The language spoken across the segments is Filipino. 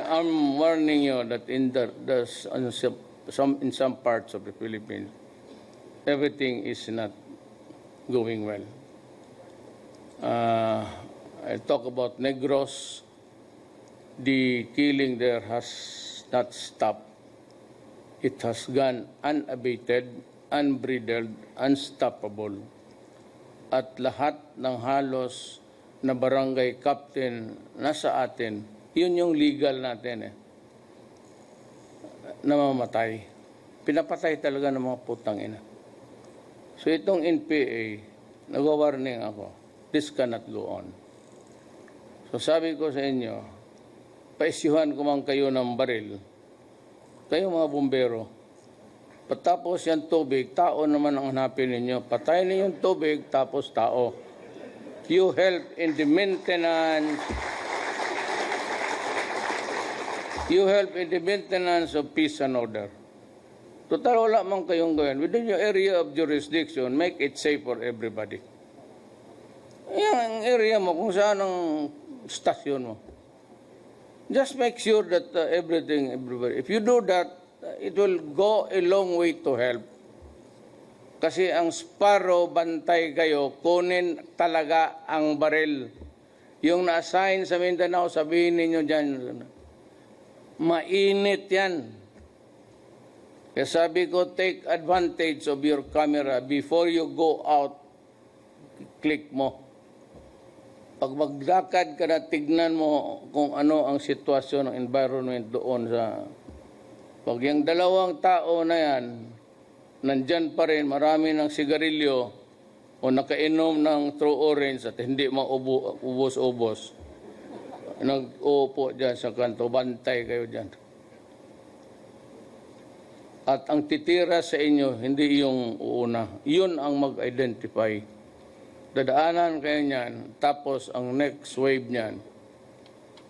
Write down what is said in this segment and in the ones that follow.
I'm warning you that in some parts of the Philippines, everything is not going well. I talk about Negros. The killing there has not stopped. It has gone unabated, unbridled, unstoppable. At lahat ng halos na barangay captain nasa atin, yun yung legal natin namamatay. Pinapatay talaga ng mga putang ina. So itong NPA, nag-warning ako, this cannot go on. So sabi ko sa inyo, paisyuhan ko man kayo ng baril, kayo mga bumbero, patapos yan tubig, tao naman ang hanapin ninyo. Patayin ninyo yung tubig, tapos tao. You help in the maintenance. You help in the maintenance of peace and order. Total, wala man kayong gawin. Within your area of jurisdiction, make it safe for everybody. Yan ang area mo, kung saan ang stasyon mo. Just make sure that everybody. If you do that, it will go a long way to help. Kasi ang Sparrow, bantay kayo, kunin talaga ang baril. Yung na-assign sa Mindanao, sabihin ninyo dyan, mainit yan. Kaya sabi ko, take advantage of your camera before you go out, click mo. Pag maglakad ka na, tignan mo kung ano ang sitwasyon ng environment doon sa... Pag yung dalawang tao na yan, nandyan pa rin, marami ng sigarilyo o nakainom ng True Orange at hindi maubos-ubos. Nag-uupo dyan sa kanto, bantay kayo dyan. At ang titira sa inyo, hindi yung uuna. Yun ang mag-identify. Dadaanan kayo niyan, tapos ang next wave niyan,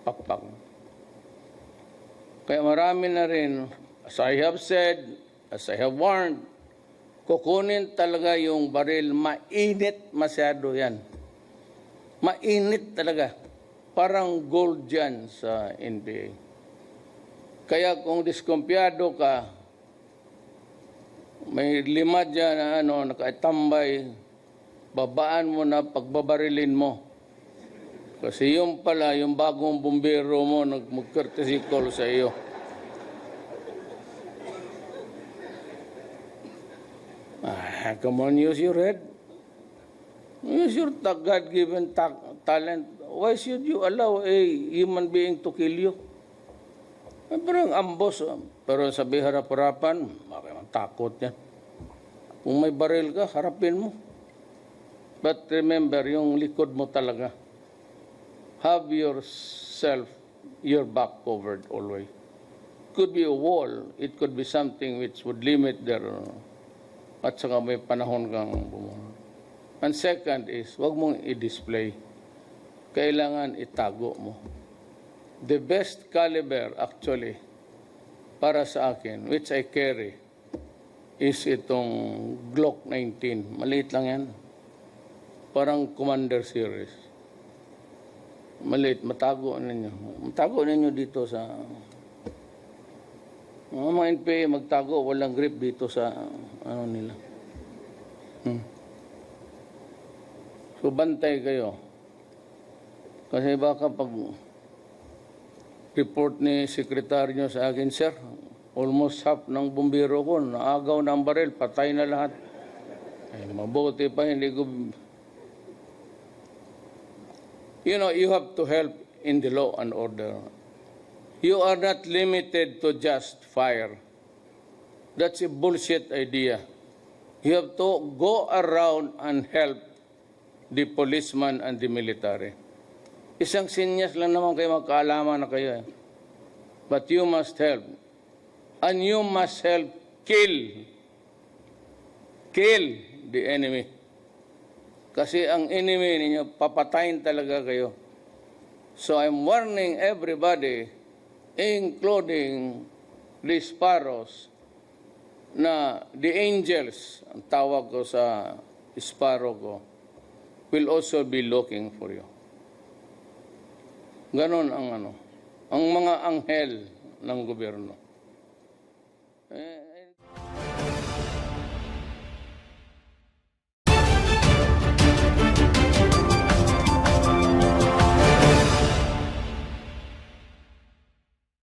pakpak. Kaya marami na rin, as I have said, as I have warned, kukunin talaga yung baril, mainit masyado yan. Mainit talaga. Parang gold yan sa NPA. Kaya kung diskumpiyado ka, may lima dyan na nakaitambay, babaan mo na pagbabarilin mo. Kasi yung pala, yung bagong bumbero mo, mag-courtesy call sa iyo. Come on, use your head. Use your God-given talent. Why should you allow a human being to kill you? Parang ambos. Pero sabi harap-harapan, takot yan. Kung may baril ka, harapin mo. But remember, yung likod mo talaga. Have yourself, your back covered always. Could be a wall. It could be something which would limit their... At saka may panahon kang bumuha. And second is, wag mong i-display. Kailangan itago mo. The best caliber actually para sa akin, which I carry, is itong Glock 19. Maliit lang yan. Parang Commander Series. Maliit, matago ninyo. Matago ninyo dito sa... Mga NPA magtago, walang grip dito sa ano nila. So bantay kayo. Kasi baka pag report ni sekretary nyo sa akin, sir, almost half ng bumbiro ko, naagaw ng baril, patay na lahat. Ay, mabuti pa, hindi ko... You know, you have to help in the law and order. You are not limited to just fire. That's a bullshit idea. You have to go around and help the policeman and the military. Isang sinyas lang naman kayo magkaalaman na kayo. But you must help. And you must help kill the enemy. Kasi ang enemy ninyo, papatayin talaga kayo. So I'm warning everybody, including the sparrows, na the angels, ang tawag ko sa sparrow ko, will also be looking for you. Ganon ang ano. ang mga anghel ng gobyerno.